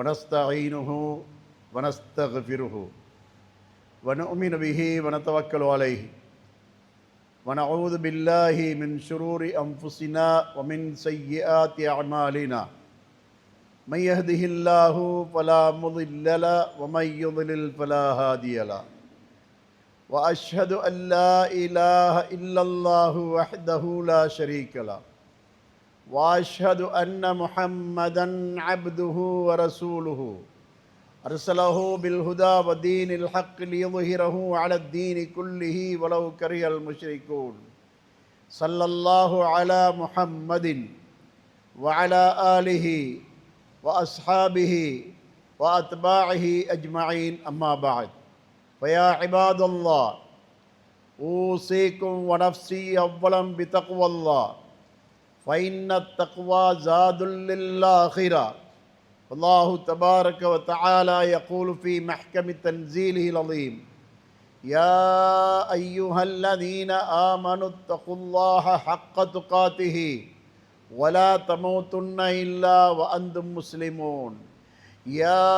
ونستعينه ونستغفره ونؤمن به ونتوكل عليه ونعوذ بالله من شرور أنفسنا ومن سيئات أعمالنا من يهده الله فلا مضل له ومن يضلل فلا هادي له وأشهد أن لا إله إلا الله وحده لا شريك له وأشهد أن محمدًا عبده ورسوله أرسله بالهدى ودين الحق ليظهره على الدين كله ولو كره المشركون صلى الله على محمد وعلى آله وأصحابه وأتباعه أجمعين أما بعد فيا عباد الله أوصيكم ونفسي أولا بتقوى الله فإن التقوى زاد للآخرة الله تبارك وتعالى يقول في محكم تنزيله العظيم يا أيها الذين آمنوا اتقوا الله حق تقاته ولا تموتن إلا وأنتم مسلمون يا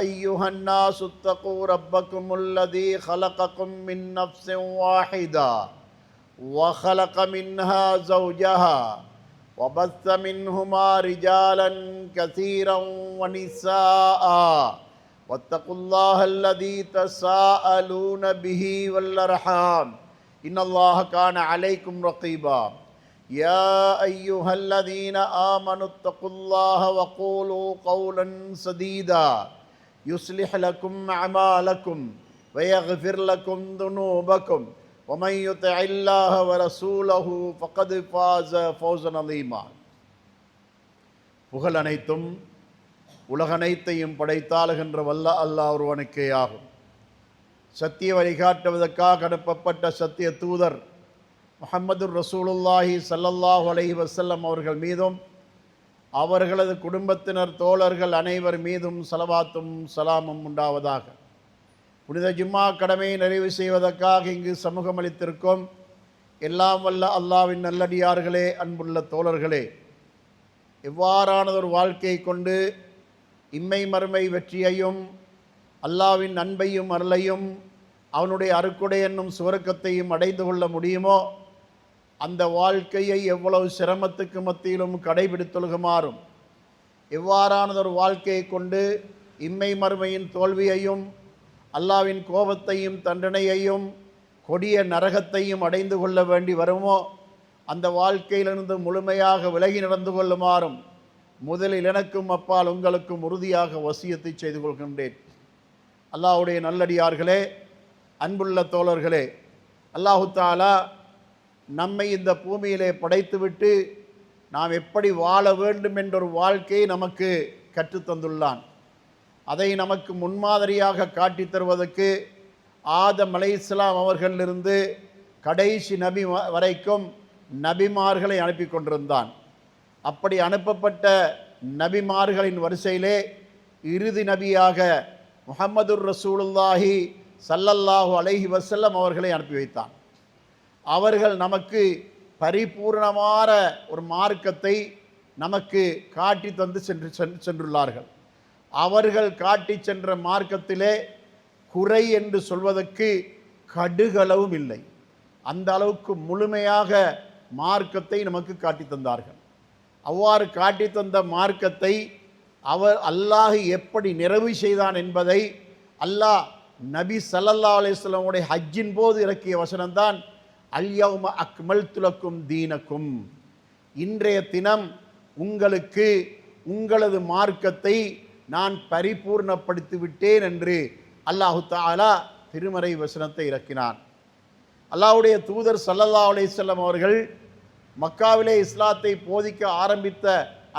أيها الناس اتقوا ربكم الذي خلقكم من نفس واحدة وخلق منها زوجها وبث منهما رجالا كثيرا ونساء واتقوا الله الذي تساءلون به والأرحام إن الله كان عليكم رقيبا يا أيها الذين آمنوا اتقوا الله وقولوا قولا سديدا يصلح لكم أعمالكم ويغفر لكم ذنوبكم ومن يطع الله ورسوله فقد فاز فوزا عظيما. புகழ் அனைத்தும் உலகனைத்தையும் படைத்தாளுகின்ற வல்ல அல்லாஹ் ஒருவனுக்கே ஆகும். சத்திய வழிகாட்டுவதற்காக அனுப்பப்பட்ட சத்திய தூதர் முஹம்மது ரசூலுல்லாஹி ஸல்லல்லாஹு அலைஹி வஸல்லம் அவர்கள் மீதும் அவர்களது குடும்பத்தினர் தோழர்கள் அனைவர் மீதும் ஸலவாத்தும் சலாமும் உண்டாவதாக. புனித ஜும்மா கடமையை நிறைவு செய்வதற்காக இங்கு சமூகம் அளித்திருக்கும் எல்லாம் வல்ல அல்லாஹ்வின் நல்லடியார்களே, அன்புள்ள தோழர்களே, எவ்வாறானதொரு வாழ்க்கையை கொண்டு இம்மை மறுமை வெற்றியையும் அல்லாஹ்வின் அன்பையும் அருளையும் அவனுடைய அருக்குடை என்னும் சுவர்க்கத்தையும் அடைந்து கொள்ள முடியுமோ அந்த வாழ்க்கையை எவ்வளவு சிரமத்துக்கு மத்தியிலும் கடைபிடித்தொழுகுமாறும், எவ்வாறானதொரு வாழ்க்கையை கொண்டு இம்மை மறுமையின் தோல்வியையும் அல்லாஹ்வின் கோபத்தையும் தண்டனையையும் கொடிய நரகத்தையும் அடைந்து கொள்ள வேண்டி வருமோ அந்த வாழ்க்கையிலிருந்து முழுமையாக விலகி நடந்து கொள்ளுமாறும் முதலில் எனக்கும் அப்பால் உங்களுக்கும் உறுதியாக வசியத்தை செய்து கொள்கின்றேன். அல்லாஹ்வுடைய நல்லடியார்களே, அன்புள்ள தோழர்களே, அல்லாஹு தஆலா நம்மை இந்த பூமியிலே படைத்துவிட்டு நாம் எப்படி வாழ வேண்டும் என்றொரு வாழ்க்கையை நமக்கு கற்றுத்தந்துள்ளான். அதை நமக்கு முன்மாதிரியாக காட்டித் தருவதற்கு ஆதம் அலைஹிஸ்ஸலாம் அவர்களிலிருந்து கடைசி நபி வரைக்கும் நபிமார்களை அனுப்பி கொண்டிருந்தான். அப்படி அனுப்பப்பட்ட நபிமார்களின் வரிசையிலே இறுதி நபியாக முஹம்மதுர் ரசூலுல்லாஹி ஸல்லல்லாஹு அலைஹி வஸல்லம் அவர்களை அனுப்பி வைத்தான். அவர்கள் நமக்கு பரிபூர்ணமான ஒரு மார்க்கத்தை நமக்கு காட்டி தந்து சென்றுள்ளார்கள். அவர்கள் காட்டி சென்ற மார்க்கத்திலே குறை என்று சொல்வதற்கு கடுகளவும் இல்லை. அந்த அளவுக்கு முழுமையாக மார்க்கத்தை நமக்கு காட்டி தந்தார்கள். அவ்வாறு காட்டி தந்த மார்க்கத்தை அல்லாஹ் எப்படி நிறைவு செய்தான் என்பதை அல்லாஹ் நபி ஸல்லல்லாஹு அலைஹி வஸல்லம் உடைய ஹஜ்ஜின் போது இறக்கிய வசனம்தான் அல்யௌம அக்மல்து லக்கும் தீனக்கும், இன்றைய தினம் உங்களுக்கு உங்களது மார்க்கத்தை நான் பரிபூர்ணப்படுத்தி விட்டேன் என்று அல்லாஹு தஆலா திருமறை வசனத்தை இறக்கினான். அல்லாஹ்வுடைய தூதர் ஸல்லல்லாஹு அலைஹி வஸல்லம் அவர்கள் மக்காவிலே இஸ்லாத்தை போதிக்க ஆரம்பித்த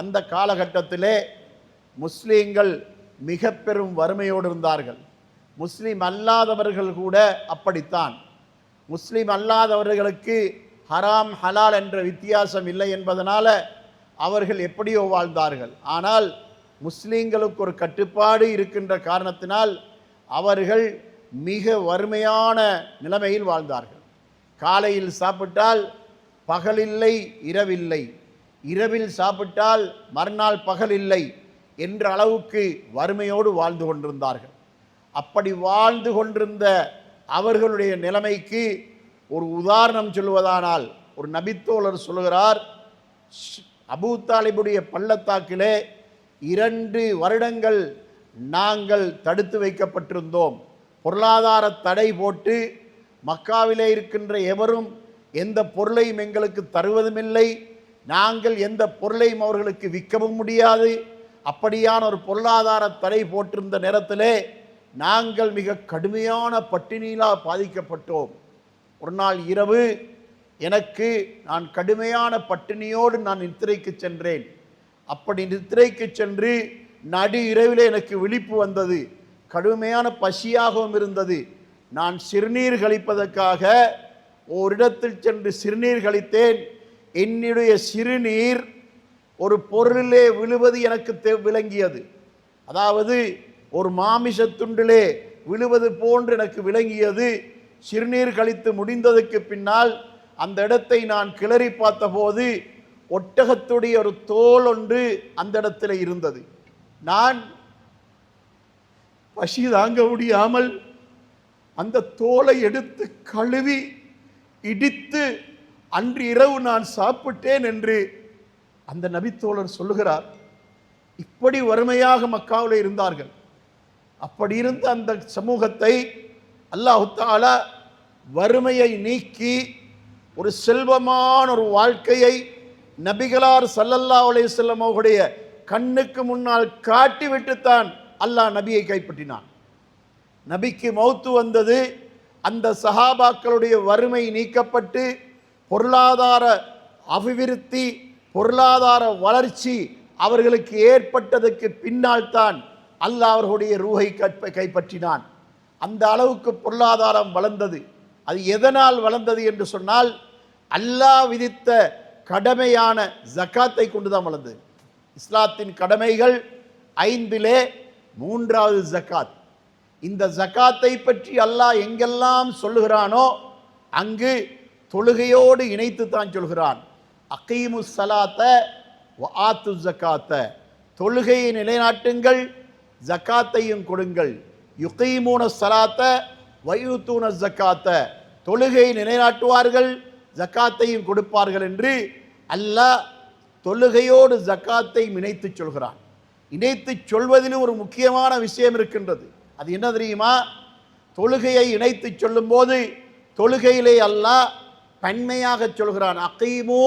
அந்த காலகட்டத்திலே முஸ்லீம்கள் மிக பெரும் வறுமையோடு இருந்தார்கள். முஸ்லீம் அல்லாதவர்கள் கூட அப்படித்தான். முஸ்லீம் அல்லாதவர்களுக்கு ஹராம் ஹலால் என்ற வித்தியாசம் இல்லை என்பதனால அவர்கள் எப்படியோ வாழ்ந்தார்கள். ஆனால் முஸ்லீம்களுக்கு ஒரு கட்டுப்பாடு இருக்கின்ற காரணத்தினால் அவர்கள் மிக வறுமையான நிலைமையில் வாழ்ந்தார்கள். காலையில் சாப்பிட்டால் பகலில்லை இரவில்லை, இரவில் சாப்பிட்டால் மறுநாள் பகல் இல்லை என்ற அளவுக்கு வறுமையோடு வாழ்ந்து கொண்டிருந்தார்கள். அப்படி வாழ்ந்து கொண்டிருந்த அவர்களுடைய நிலைமைக்கு ஒரு உதாரணம் சொல்வதானால், ஒரு நபித்தோழர் சொல்கிறார், அபூ தாலிபுடைய பள்ளத்தாக்கிலே 2 வருடங்கள் நாங்கள் தடுத்து வைக்கப்பட்டிருந்தோம். பொருளாதார தடை போட்டு மக்காவிலே இருக்கின்ற எவரும் எந்த பொருளையும் எங்களுக்கு தருவதுமில்லை, நாங்கள் எந்த பொருளையும் அவர்களுக்கு விற்கவும் முடியாது. அப்படியான ஒரு பொருளாதார தடை போட்டிருந்த நேரத்திலே நாங்கள் மிக கடுமையான பட்டினியினால் பாதிக்கப்பட்டோம். ஒரு நாள் இரவு நான் கடுமையான பட்டினியோடு நான் நித்திரைக்கு சென்றேன். அப்படி நித்திரைக்கு சென்று நடு இரவிலே எனக்கு விழிப்பு வந்தது. கடுமையான பசியாகவும் இருந்தது. நான் சிறுநீர் கழிப்பதற்காக ஓரிடத்தில் சென்று சிறுநீர் கழித்தேன். என்னுடைய சிறுநீர் ஒரு பொருளிலே விழுவது எனக்கு விளங்கியது. அதாவது ஒரு மாமிச துண்டிலே விழுவது போன்று எனக்கு விளங்கியது. சிறுநீர் கழித்து முடிந்ததுக்கு பின்னால் அந்த இடத்தை நான் கிளறி பார்த்தபோது ஒட்டகத்துடைய ஒரு தோல் ஒன்று அந்த இடத்துல இருந்தது. நான் பசி தாங்க முடியாமல் அந்த தோலை எடுத்து கழுவி இடித்து அன்று இரவு நான் சாப்பிட்டேன் என்று அந்த நபித்தோழர் சொல்லுகிறார். இப்படி வறுமையாக மக்காவில் இருந்தார்கள். அப்படி இருந்த அந்த சமூகத்தை அல்லாஹ் தஆலா வறுமையை நீக்கி ஒரு செல்வமான ஒரு வாழ்க்கையை நபிகளார் ஸல்லல்லாஹு அலைஹி வஸல்லம் அவர்களுடைய கண்ணுக்கு முன்னால் காட்டிவிட்டுத்தான் அல்லாஹ் நபியை கைப்பற்றினான். நபிக்கு மௌத்து வந்தது. அந்த சஹாபாக்களுடைய வறுமை நீக்கப்பட்டு பொருளாதார அபிவிருத்தி, பொருளாதார வளர்ச்சி அவர்களுக்கு ஏற்பட்டதற்கு பின்னால் தான் அல்லாஹ் அவர்களுடைய ரூஹை கைப்பற்றினான். அந்த அளவுக்கு பொருளாதாரம் வளர்ந்தது. அது எதனால் வளர்ந்தது என்று சொன்னால், அல்லாஹ் விதித்த கடமையான ஜக்காத்தை கொண்டுதான் வளர்ந்தது. இஸ்லாத்தின் கடமைகள் 5லே 3வது ஜக்காத். இந்த ஜக்காத்தை பற்றி அல்லாஹ் எங்கெல்லாம் சொல்லுகிறானோ அங்கு தொழுகையோடு இணைத்து தான் சொல்கிறான். அகீமு ஸலாத்த வ ஆத்து ஜக்காத்த, தொழுகையை நிலைநாட்டுங்கள், ஜக்காத்தையும் கொடுங்கள். யுகீமூன ஸலாத்த வ யூத்தூன ஜக்காத்த, தொழுகையை நிலைநாட்டுவார்கள், ஜக்காத்தையும் கொடுப்பார்கள் என்று அல்லாஹ் தொழுகையோடு ஜக்காத்தை இணைத்து சொல்கிறான். இணைத்து சொல்வதில் ஒரு முக்கியமான விஷயம் இருக்கின்றது. அது என்ன தெரியுமா? தொழுகையை இணைத்து சொல்லும்போது தொழுகையிலே அல்லாஹ் பன்மையாக சொல்கிறான். அகீமு,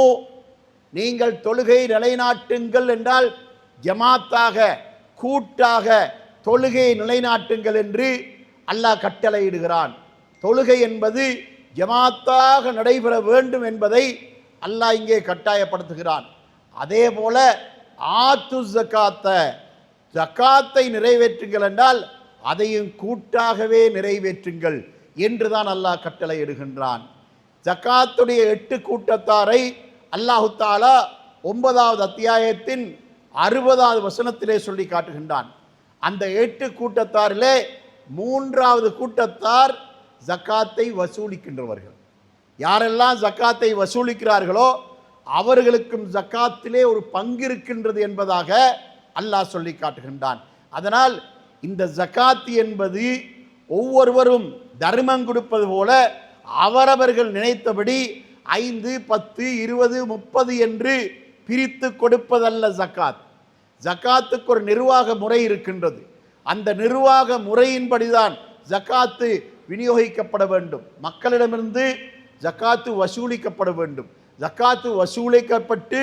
நீங்கள் தொழுகையை நிலைநாட்டுங்கள் என்றால் ஜமாத்தாக, கூட்டாக தொழுகையை நிலைநாட்டுங்கள் என்று அல்லாஹ் கட்டளையிடுகிறான். தொழுகை என்பது ஜமாத்தாக நடைபெற வேண்டும் என்பதை அல்லாஹ் இங்கே கட்டாயப்படுத்துகிறான். அதே போல ஆத்து ஜக்காத்த, ஜக்காத்தை நிறைவேற்றுங்கள் என்றால் அதையும் கூட்டாகவே நிறைவேற்றுங்கள் என்றுதான் அல்லாஹ் கட்டளையிடுகின்றான். ஜக்காத்துடைய 8 கூட்டத்தாரை அல்லாஹு தஆலா 9வது அத்தியாயத்தின் 60வது வசனத்திலே சொல்லி காட்டுகின்றான். அந்த 8 கூட்டத்தாரிலே 3வது கூட்டத்தார் ஜக்காத்தை வசூலிக்கின்றவர்கள். யாரெல்லாம் ஜக்காத்தை வசூலிக்கிறார்களோ அவர்களுக்கும் ஜக்காத்திலே ஒரு பங்கு இருக்கின்றது என்பதாக அல்லாஹ் சொல்லி காட்டுகின்றான். அதனால் இந்த ஜக்காத் என்பது ஒவ்வொருவரும் தர்மம் கொடுப்பது போல அவரவர்கள் நினைத்தபடி 5, 10, 20, 30 என்று பிரித்து கொடுப்பதல்ல ஜக்காத். ஜக்காத்துக்கு ஒரு நிர்வாக முறை இருக்கின்றது. அந்த நிர்வாக முறையின்படிதான் ஜக்காத்து விநியோகிக்கப்பட வேண்டும். மக்களிடமிருந்து ஜக்காத்து வசூலிக்கப்பட வேண்டும். ஜக்காத்து வசூலிக்கப்பட்டு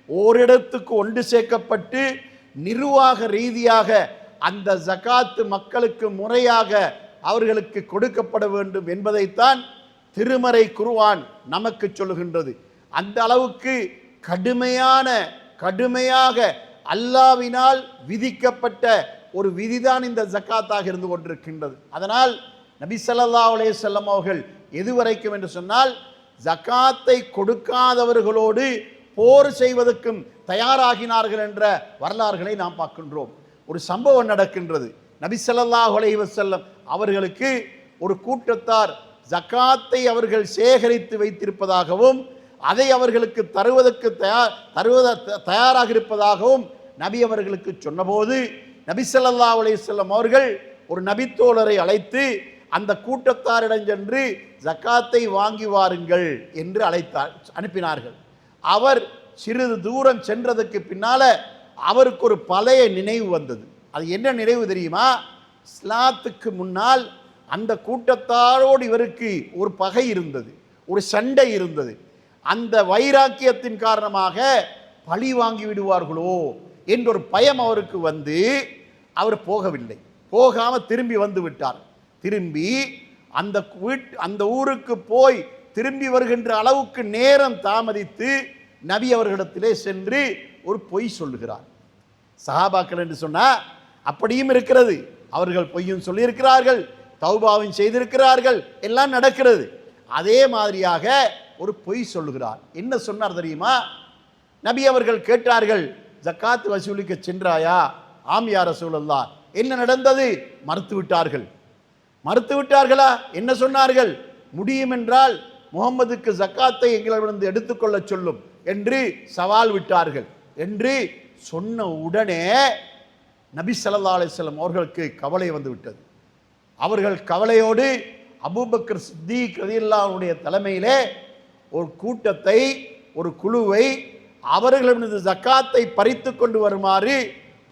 ஓரிடத்துக்கு ஒன்று சேர்க்கப்பட்டு நிர்வாக ரீதியாக அந்த ஜக்காத்து மக்களுக்கு முறையாக அவர்களுக்கு கொடுக்கப்பட வேண்டும் என்பதைத்தான் திருமறை குர்ஆன் நமக்கு சொல்லுகின்றது. அந்த அளவுக்கு கடுமையாக அல்லாஹ்வினால் விதிக்கப்பட்ட ஒரு விதிதான் இந்த ஜக்காத்தாக இருந்து கொண்டிருக்கின்றது. அதனால் நபி ஸல்லல்லாஹு அலைஹி வஸல்லம் அவர்கள் எதுவரைக்கும் என்று சொன்னால், ஜக்காத்தை கொடுக்காதவர்களோடு போர் செய்வதற்கும் தயாராகினார்கள் என்ற வரலாறுகளை நாம் பார்க்கின்றோம். ஒரு சம்பவம் நடக்கின்றது. நபி ஸல்லல்லாஹு அலைஹி வஸல்லம் அவர்களுக்கு ஒரு கூட்டத்தார் ஜக்காத்தை அவர்கள் சேகரித்து வைத்திருப்பதாகவும் அதை அவர்களுக்கு தருவதற்கு தயாராக இருப்பதாகவும் நபி அவர்களுக்கு சொன்னபோது நபி ஸல்லல்லாஹு அலைஹி வஸல்லம் அவர்கள் ஒரு நபித்தோழரை அழைத்து அந்த கூட்டத்தாரிடம் சென்று ஜக்காத்தை வாங்கி வாருங்கள் என்று அனுப்பினார்கள். அவர் சிறிது தூரம் சென்றதுக்கு பின்னால அவருக்கு ஒரு பழைய நினைவு வந்தது. அது என்ன நினைவு தெரியுமா? இஸ்லாத்துக்கு முன்னால் அந்த கூட்டத்தாரோடு இவருக்கு ஒரு பகை இருந்தது, ஒரு சண்டை இருந்தது. அந்த வைராக்கியத்தின் காரணமாக பழி வாங்கி விடுவார்களோ என்ற ஒரு பயம் அவருக்கு வந்து அவர் போகவில்லை. போகாமல் திரும்பி வந்து விட்டார். திரும்பி அந்த ஊருக்கு போய் திரும்பி வருகின்ற அளவுக்கு நேரம் தாமதித்து நபி அவர்களிடத்திலே சென்று ஒரு பொய் சொல்லுகிறார். சஹாபாக்கள் என்று சொன்னால் அப்படியும் இருக்கிறது. அவர்கள் பொய்யும் சொல்லியிருக்கிறார்கள், தௌபாவும் செய்திருக்கிறார்கள், எல்லாம் நடக்கிறது. அதே மாதிரியாக ஒரு பொய் சொல்லுகிறார். என்ன சொன்னார் தெரியுமா? நபி அவர்கள் கேட்டார்கள், ஜக்காத் வசூலிக்க சென்றாயா? ஆம் யா ரசூலல்லாஹ். என்ன நடந்தது? மறுத்து விட்டார்கள். மறுத்து விட்டார்களா? என்ன சொன்னார்கள்? முடியும் என்றால் முகம்மதுக்கு ஜக்காத்தை எங்களிடமிருந்து எடுத்துக்கொள்ள சொல்லும் என்று சவால் விட்டார்கள் என்று சொன்ன உடனே நபி ஸல்லல்லாஹு அலைஹி வஸல்லம் அவர்களுக்கு கவலை வந்து விட்டது. அவர்கள் கவலையோடு அபூபக்கர் சித்திக் ரலியல்லாஹு அன்ஹுடைய தலைமையிலே ஒரு கூட்டத்தை, ஒரு குழுவை அவர்களிடமிருந்து ஜக்காத்தை பறித்து கொண்டு வருமாறு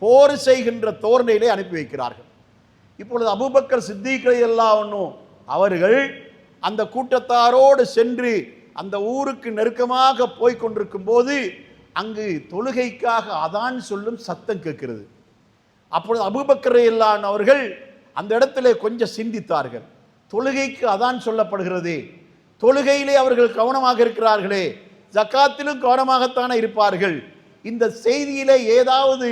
போர் செய்கின்ற தோரணையிலே அனுப்பி வைக்கிறார்கள். இப்பொழுது அபூபக்கர் சித்திக் ரலியல்லாஹு அன்ஹு அவர்கள் அந்த கூட்டத்தாரோடு சென்று அந்த ஊருக்கு நெருக்கமாக போய் கொண்டிருக்கும் போது அங்கு தொழுகைக்காக அதான் சொல்லும் சத்தம் கேட்கிறது. அப்பொழுது அபூபக்கர் ரலியல்லாஹு அன்ஹு அவர்கள் அந்த இடத்திலே கொஞ்சம் சிந்தித்தார்கள். தொழுகைக்கு அதான் சொல்லப்படுகிறது, தொழுகையிலே அவர்கள் கவனமாக இருக்கிறார்களே, ஜக்காத்திலும் கவனமாகத்தானே இருப்பார்கள், இந்த செய்தியிலே ஏதாவது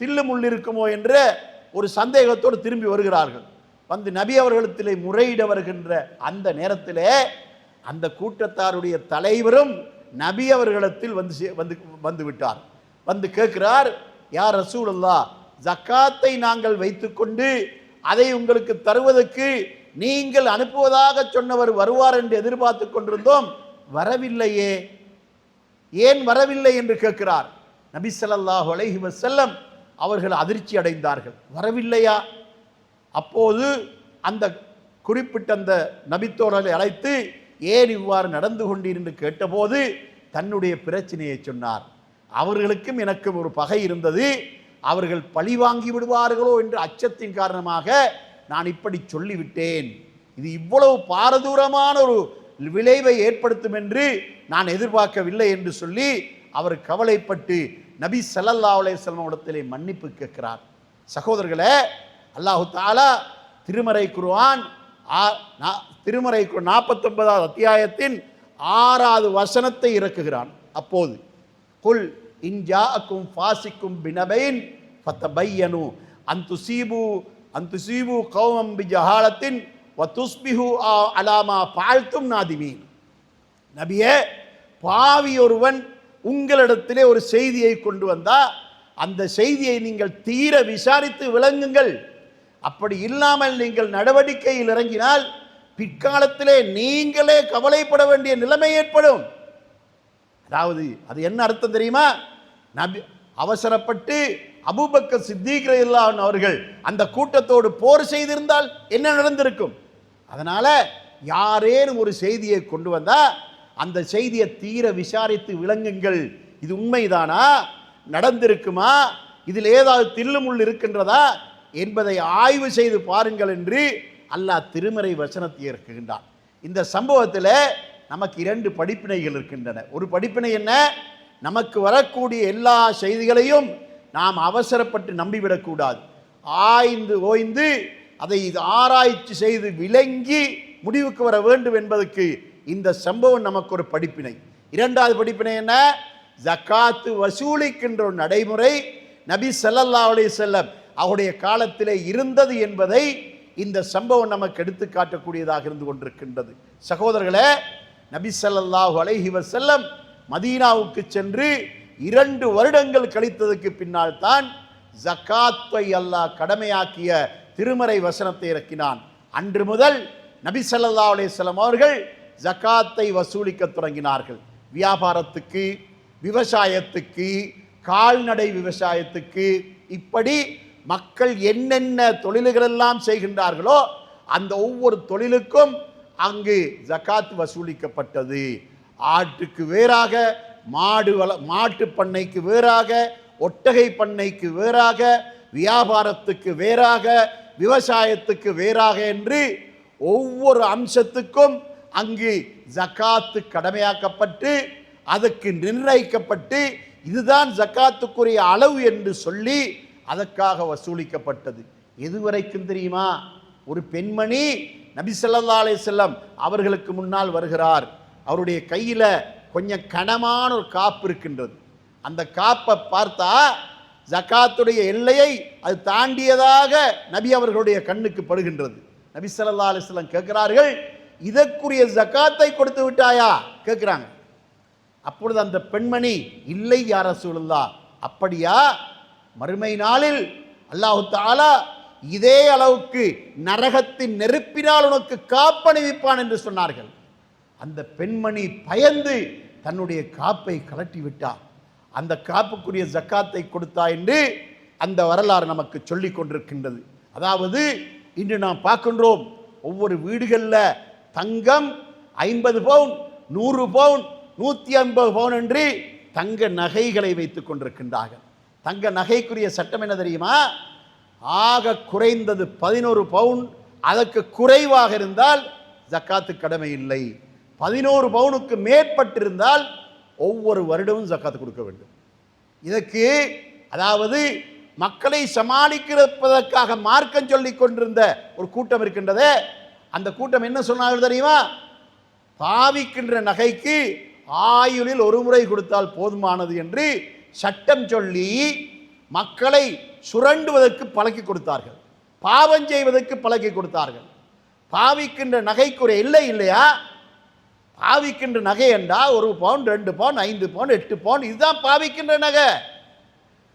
தில்லு முள்ளு இருக்குமோ என்ற ஒரு சந்தேகத்தோடு திரும்பி வருகிறார்கள். வந்து நபி அவர்களிடத்திலே முறையிட வருகின்ற அந்த நேரத்திலே அந்த கூட்டத்தாருடைய தலைவரும் நபி அவர்களிடத்தில் வந்து விட்டார். வந்து கேட்கிறார், யா ரசூலல்லாஹ், ஜக்காத்தை நாங்கள் வைத்துக்கொண்டு அதை உங்களுக்கு தருவதற்கு நீங்கள் அனுப்புவதாக சொன்னவர் வருவார் என்று எதிர்பார்த்து கொண்டிருந்தோம், வரவில்லையே, ஏன் வரவில்லை என்று கேட்கிறார். நபி ஸல்லல்லாஹு அலைஹி வஸல்லம் அவர்கள் அதிர்ச்சி அடைந்தார்கள். வரவில்லையா? அப்போது அந்த குறிப்பிட்ட அந்த நபித்தோழரை அழைத்து ஏன் இவ்வாறு நடந்து கொண்டீர் என்று கேட்டபோது தன்னுடைய பிரச்சனையை சொன்னார். அவர்களுக்கும் எனக்கும் ஒரு பகை இருந்தது, அவர்கள் பழி வாங்கி விடுவார்களோ என்ற அச்சத்தின் காரணமாக நான் இப்படி சொல்லிவிட்டேன். இது இவ்வளவு பாரதூரமான ஒரு விளைவை ஏற்படுத்தும் என்று நான் எதிர்பார்க்கவில்லை என்று சொல்லி அவர் கவலைப்பட்டு நபி ஸல்லல்லாஹு அலைஹி வஸல்லம் இடத்திலே மன்னிப்பு கேட்கிறார். சகோதரர்களே, அல்லாஹு தஆலா திருமறை குர்ஆன் 49வது அத்தியாயத்தின் 6வது வசனத்தை இறக்குகிறான். அப்போது குல் இன் ஜாஅக்கும் ஃபாசிக்கும் பினபைன் ஃபதபையனு அன் துஸீபு கௌமம் பிஜஹாலத்தின் வதுஸ்பிஹு அலா மா ஃபஅல்தும் நாதிமீன். நபியே, பாவி ஒருவன் உங்களிடத்திலே ஒரு செய்தியை கொண்டு வந்தா அந்த செய்தியை நீங்கள் தீர விசாரித்து விளங்குங்கள். அப்படி இல்லாமல் நீங்கள் நடவடிக்கையில் இறங்கினால் பிற்காலத்திலே நீங்களே கவலைப்பட வேண்டிய நிலைமை ஏற்படும். அதாவது அது என்ன அர்த்தம் தெரியுமா? நபி அவசரப்பட்டு அபூபக்கர் சித்திக் ரலியல்லாஹு அன்ஹு அவர்கள் அந்த கூட்டத்தோடு போர் செய்திருந்தால் என்ன நடந்திருக்கும்? அதனால யாரேனும் ஒரு செய்தியை கொண்டு வந்தா அந்த செய்தியை தீர விசாரித்து விளங்குங்கள். இது உண்மைதானா, நடந்திருக்குமா, இதில் ஏதாவது தில்லுமுள் இருக்கின்றதா என்பதை ஆய்வு செய்து பாருங்கள் என்று அல்லாஹ் திருமறை வசனத்தை இறக்குகின்றான். இந்த சம்பவத்தில் நமக்கு 2 படிப்பினைகள் இருக்கின்றன. ஒரு படிப்பினை என்ன? நமக்கு வரக்கூடிய எல்லா செய்திகளையும் நாம் அவசரப்பட்டு நம்பிவிடக்கூடாது. ஆய்ந்து ஓய்ந்து அதை ஆராய்ச்சி செய்து விளங்கி முடிவுக்கு வர வேண்டும் என்பதற்கு இந்த சம்பவம் நமக்கு ஒரு படிப்பினை. 2வது படிப்பினை என்ன? ஜக்காத்து வசூலிக்கின்ற ஒரு நடைமுறை நபி ஸல்லல்லாஹு அலைஹி வஸல்லம் அவருடைய காலத்திலே இருந்தது என்பதை இந்த சம்பவம் நமக்கு எடுத்து காட்டக்கூடியதாக இருந்து கொண்டிருக்கின்றது. சகோதரர்களே, நபி ஸல்லல்லாஹு அலைஹி வஸல்லம் மதீனாவுக்கு சென்று 2 வருடங்கள் கழித்ததுக்கு பின்னால் தான் ஜக்காத்தை அல்லாஹ் கடமையாக்கிய திருமறை வசனத்தை இறக்கினான். அன்று முதல் நபி ஸல்லல்லாஹு அலைஹி வஸல்லம் அவர்கள் ஜக்காத்தை வசூலிக்க தொடங்கினார்கள். வியாபாரத்துக்கு, விவசாயத்துக்கு, கால்நடை விவசாயத்துக்கு, இப்படி மக்கள் என்னென்ன தொழில்களெல்லாம் செய்கின்றார்களோ அந்த ஒவ்வொரு தொழிலுக்கும் அங்கு ஜகாத் வசூலிக்கப்பட்டது. ஆட்டுக்கு வேறாக, மாட்டு பண்ணைக்கு வேறாக, ஒட்டகை பண்ணைக்கு வேறாக, வியாபாரத்துக்கு வேறாக, விவசாயத்துக்கு வேறாக என்று ஒவ்வொரு அம்சத்துக்கும் அங்கு ஜகாத்து கடமையாக்கப்பட்டு அதற்கு நிர்ணயிக்கப்பட்டு இதுதான் ஜகாத்துக்குரிய அளவு என்று சொல்லி அதற்காக வசூலிக்கப்பட்டது. எதுவரைக்கும் தெரியுமா? ஒரு பெண்மணி நபி ஸல்லல்லாஹு அலைஹி வஸல்லம் அவர்களுக்கு முன்னால் வருகிறார். அவருடைய கையில் கொஞ்சம் கனமான ஒரு காப்பு இருக்கின்றது. அந்த காப்பை பார்த்தா ஜகாத்துடைய எல்லையை அது தாண்டியதாக நபி அவர்களுடைய கண்ணுக்கு படுகின்றது. நபி ஸல்லல்லாஹு அலைஹி வஸல்லம் கேட்கிறார்கள், இதற்குரிய ஜகாத்தை கொடுத்து விட்டாயா கேட்கிறாங்க. அப்பொழுது அந்த பெண்மணி, இல்லை யா ரசூலுல்லாஹ். அப்படியா? மறுமை நாளில் அல்லாஹ் தஆலா இதே அளவுக்கு நரகத்தின் நெருப்பினால் உனக்கு காப்பணிவிப்பான் என்று சொன்னார்கள். அந்த பெண்மணி பயந்து தன்னுடைய காப்பை கலட்டி விட்டார். அந்த காப்புக்குரிய ஜக்காத்தை கொடுத்தா என்று அந்த வரலாறு நமக்கு சொல்லிக் கொண்டிருக்கின்றது. அதாவது இன்று நாம் பார்க்கின்றோம், ஒவ்வொரு வீடுகளில் தங்கம் 50 பவுன், 100 பவுன், 150 பவுன் என்று தங்க நகைகளை வைத்துக் கொண்டிருக்கின்றார்கள். தங்க நகைக்குரிய சட்டம் என்ன தெரியுமா? ஆக குறைந்தது 11 பவுன், அதற்கு குறைவாக இருந்தால் ஜக்காத்து கடமை இல்லை. 11 பவுனுக்கு மேற்பட்டிருந்தால் ஒவ்வொரு வருடமும் ஜக்காத்து கொடுக்க வேண்டும். இதற்கு அதாவது மக்களை சமாளிக்கிறதற்காக மார்க்கம் சொல்லிக் கொண்டிருந்த ஒரு கூட்டம் இருக்கின்றதே, அந்த கூட்டம் என்ன சொன்னார்கள் தெரியுமா? பாவிக்கின்ற நகைக்கு ஆயுளில் ஒரு முறை கொடுத்தால் போதுமானது என்று சட்டம் சொல்லி மக்களை சுரண்டுவதற்கு பழக்கி கொடுத்தார்கள், பாவம் செய்வதற்கு பழக்கி கொடுத்தார்கள். பாவிக்கின்ற நகைக்கு ஒரு எல்லை இல்லையா? பாவிக்கின்ற நகை என்றால் 1 பவுன், 2 பவுன், 5 பவுன், 8 பவுன், இதுதான் பாவிக்கின்ற நகை.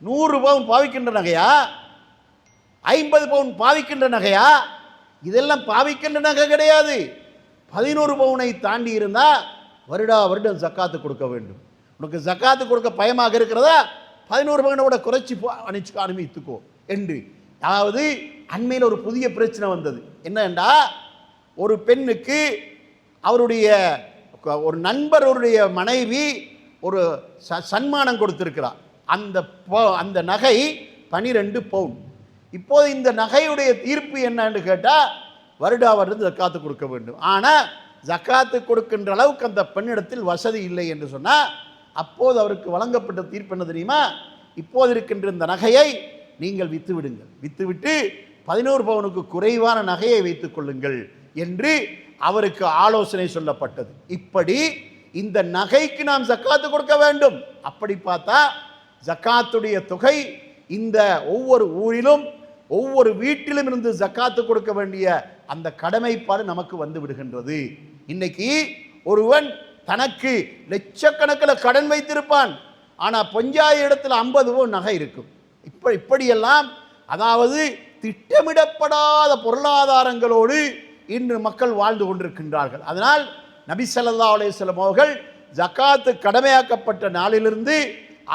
100 பவுன் பாவிக்கின்ற நகையா? 50 பவுன் பாவிக்கின்ற நகையா? இதெல்லாம் பாவிக்கின்ற நகை கிடையாது. 11 பவுனை தாண்டி இருந்தால் வருடம் ஜக்காத்து கொடுக்க வேண்டும். உனக்கு ஜக்காத்து கொடுக்க பயமாக இருக்கிறதா? 11 பவுனோட குறைச்சி அனுமதித்துக்கோ என்று. அதாவது அண்மையில் ஒரு புதிய பிரச்சனை வந்தது. என்னென்றா, ஒரு பெண்ணுக்கு அவருடைய ஒரு நண்பருடைய மனைவி ஒரு சன்மானம் கொடுத்திருக்கிறார். அந்த நகை 12 பவுன். இப்போது இந்த நகையுடைய தீர்ப்பு என்னன்னு கேட்டால் வருடம் ஜக்காத்து கொடுக்க வேண்டும். ஆனால் ஜக்காத்து கொடுக்கின்ற அளவுக்கு அந்த பெண்ணிடத்தில் வசதி இல்லை என்று சொன்னால் அப்போது அவருக்கு வழங்கப்பட்ட தீர்ப்பு என்ன தெரியுமா? இப்போது இருக்கின்ற இந்த நகையை நீங்கள் விற்று விடுங்கள், விற்றுவிட்டு 11 பவுனுக்கு குறைவான நகையை வைத்துக் கொள்ளுங்கள் என்று அவருக்கு ஆலோசனை சொல்லப்பட்டது. இப்படி இந்த நகைக்கு நாம் ஜக்காத்து கொடுக்க வேண்டும். அப்படி பார்த்தா ஜக்காத்துடைய தொகை இந்த ஒவ்வொரு ஊரிலும் ஒவ்வொரு வீட்டிலும் இருந்து ஜக்காத்து கொடுக்க வேண்டிய அந்த கடமைப்பாடு நமக்கு வந்து விடுகின்றது. இன்னைக்கு ஒருவன் தனக்கு லட்சக்கணக்கில் கடன் வைத்திருப்பான், ஆனால் பஞ்சாய இடத்துல 50 பவுன் நகை இருக்கும். இப்படியெல்லாம் அதாவது திட்டமிடப்படாத பொருளாதாரங்களோடு இன்று மக்கள் வாழ்ந்து கொண்டிருக்கின்றார்கள். அதனால் நபி ஸல்லல்லாஹு அலைஹி வஸல்லம் அவர்கள் ஜக்காத்து கடமையாக்கப்பட்ட நாளிலிருந்து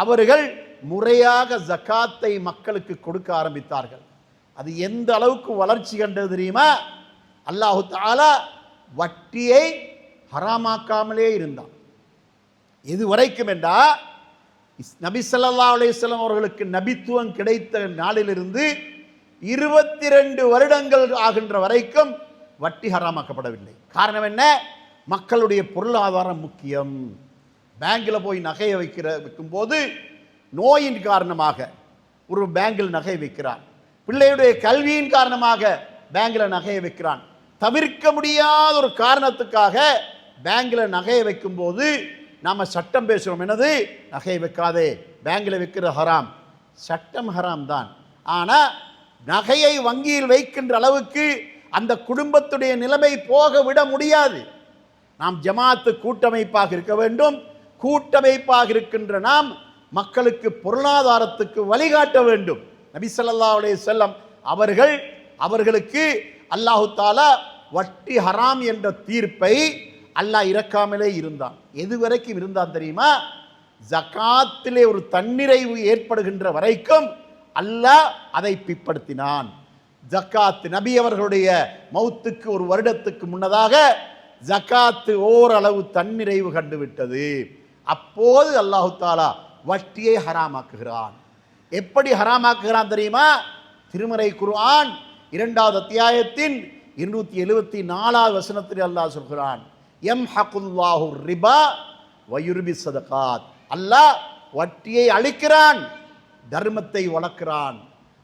அவர்கள் முறையாக ஜக்காத்தை மக்களுக்கு கொடுக்க ஆரம்பித்தார்கள். அது எந்த அளவுக்கு வளர்ச்சி கண்டது தெரியுமா? அல்லாஹு தஆலா வட்டியை ஹராமாக்காமலே இருந்தான். எது வரைக்கும் என்றா, நபி ஸல்லல்லாஹு அலைஹி வஸல்லம் அவர்களுக்கு நபித்துவம் கிடைத்த நாளிலிருந்து 22 வருடங்கள் ஆகின்ற வரைக்கும் வட்டி ஹராமாக்கப்படவில்லை. காரணம் என்ன? மக்களுடைய பொருளாதாரம் முக்கியம். பேங்கில் போய் நகையை வைக்கும்போது நோயின் காரணமாக ஒரு பேங்கில் நகை வைக்கிறான், பிள்ளையுடைய கல்வியின் காரணமாக பேங்கில் நகையை வைக்கிறான், தவிர்க்க முடியாத ஒரு காரணத்துக்காக பேங்கில் நகையை வைக்கும்போது நாம் சட்டம் பேசுகிறோம். என்னது? நகையை வைக்காதே, பேங்கில் வைக்கிற ஹராம். சட்டம் ஹராம் தான். ஆனால் நகையை வங்கியில் வைக்கின்ற அளவுக்கு அந்த குடும்பத்துடைய நிலைமை போக விட முடியாது. நாம் ஜமாத்து கூட்டமைப்பாக இருக்க வேண்டும். கூட்டமைப்பாக இருக்கின்ற நாம் மக்களுக்கு பொருளாதாரத்துக்கு வழிகாட்ட வேண்டும். நபி ஸல்லல்லாஹு அலைஹி வஸல்லம் அவர்களுக்கு அல்லாஹு தஆலா வட்டி ஹராம் என்ற தீர்ப்பை அல்லாஹ் இறக்காமலே இருந்தான். எது வரைக்கும் இருந்தான் தெரியுமா? ஜகாத்திலே ஒரு தன்னிறைவு ஏற்படுகின்ற வரைக்கும் அல்லாஹ் அதை பிற்படுத்தினான். ஜக்காத் நபி அவர்களுடைய மௌத்துக்கு ஒரு வருடத்துக்கு முன்னதாக ஜக்காத்து ஓரளவு தன்னிறைவு கண்டுவிட்டது. அப்போது அல்லாஹு தாலா வட்டியை ஹராமாக்குகிறான். எப்படி ஹராமாக்குகிறான் தெரியுமா? திருமறை குர்ஆன் 2வது அத்தியாயத்தின் 274வது வசனத்தில் அல்லாஹ் சொல்கிறான், யம்ஹகுல்லாஹு ரிபா வயுர்பி ஸதகாத். அல்லாஹ் வட்டியை அழிக்கிறான், தர்மத்தை வளர்க்கிறான்.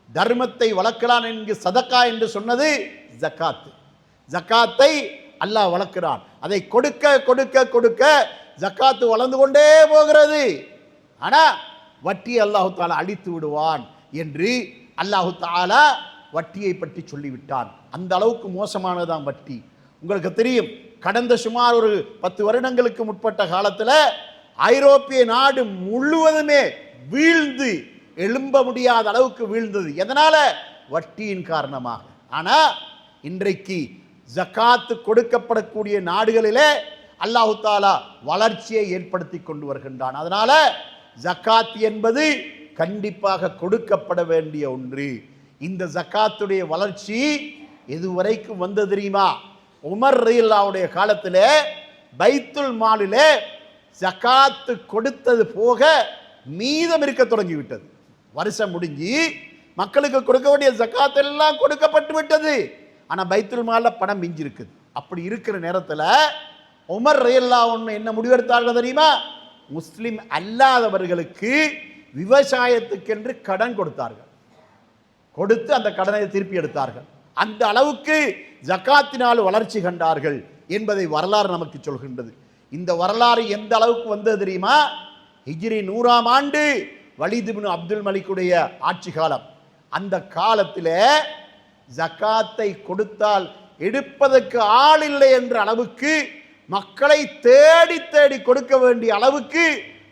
தர்மத்தை வளர்க்கிறான் என்கிற சதக்கா என்று சொன்னது ஜக்காத். ஜக்காத்தை அல்லாஹ் வளர்க்கிறான். அதை கொடுக்க கொடுக்க கொடுக்க ஜக்காத்து வளர்ந்து கொண்டே போகிறது. ஆனால் வட்டி அல்லாஹு தாலா அழித்து விடுவான் என்று அல்லாஹு தாலா வட்டியை பற்றி சொல்லிவிட்டான். அந்த அளவுக்கு மோசமானதான் வட்டி. உங்களுக்கு தெரியும், கடந்த சுமார் ஒரு 10 வருடங்களுக்கு முற்பட்ட காலத்தில் ஐரோப்பிய நாடு முழுவதுமே வீழ்ந்து எழும்ப முடியாத அளவுக்கு வீழ்ந்தது. எதனால? வட்டியின் காரணமாக. ஆனால் இன்றைக்கு ஜக்காத்து கொடுக்கப்படக்கூடிய நாடுகளிலே அல்லாஹு தாலா வளர்ச்சியை ஏற்படுத்தி கொண்டு வருகின்றான். அதனால ஜக்காத் என்பது கண்டிப்பாக கொடுக்கப்பட வேண்டிய ஒன்று. இந்த ஜக்காத்துடைய வளர்ச்சி எதுவரைக்கும் வந்தது தெரியுமா? உமர் ரலியல்லாஹுடைய காலத்திலே பைத்துல் மாலிலே ஜக்காத்து கொடுத்தது போக மீதம் இருக்க தொடங்கிவிட்டது. வருஷம் முடிஞ்சு மக்களுக்கு கொடுக்க வேண்டிய ஜக்காத் எல்லாம் கொடுக்கப்பட்டு விட்டது. ஆனால் பைத்துல் மாலில் பணம் மிஞ்சி இருக்குது. அப்படி இருக்கிற நேரத்தில் உமர் ரலியல்லாஹு என்ன முடிவெடுத்தார்கள் தெரியுமா? முஸ்லிம் அல்லாதவர்களுக்கு விவசாயத்துக்கென்று கடன் கொடுத்தார்கள். கொடுத்து அந்த கடனை திருப்பி எடுத்தார்கள். அந்த அளவுக்கு ஜக்காத்தினால் வளர்ச்சி கண்டார்கள் என்பதை வரலாறு நமக்கு சொல்கின்றது. இந்த வரலாறு எந்த அளவுக்கு வந்தது தெரியுமா? ஹிஜ்ரி 100ஆம் ஆண்டு வலீத் இப்னு அப்துல் மலிக்குடைய ஆட்சி காலம். அந்த காலத்தில் ஜக்காத்தை கொடுத்தால் எடுப்பதற்கு ஆள் இல்லை என்ற அளவுக்கு, மக்களை தேடி தேடி கொடுக்க வேண்டிய அளவுக்கு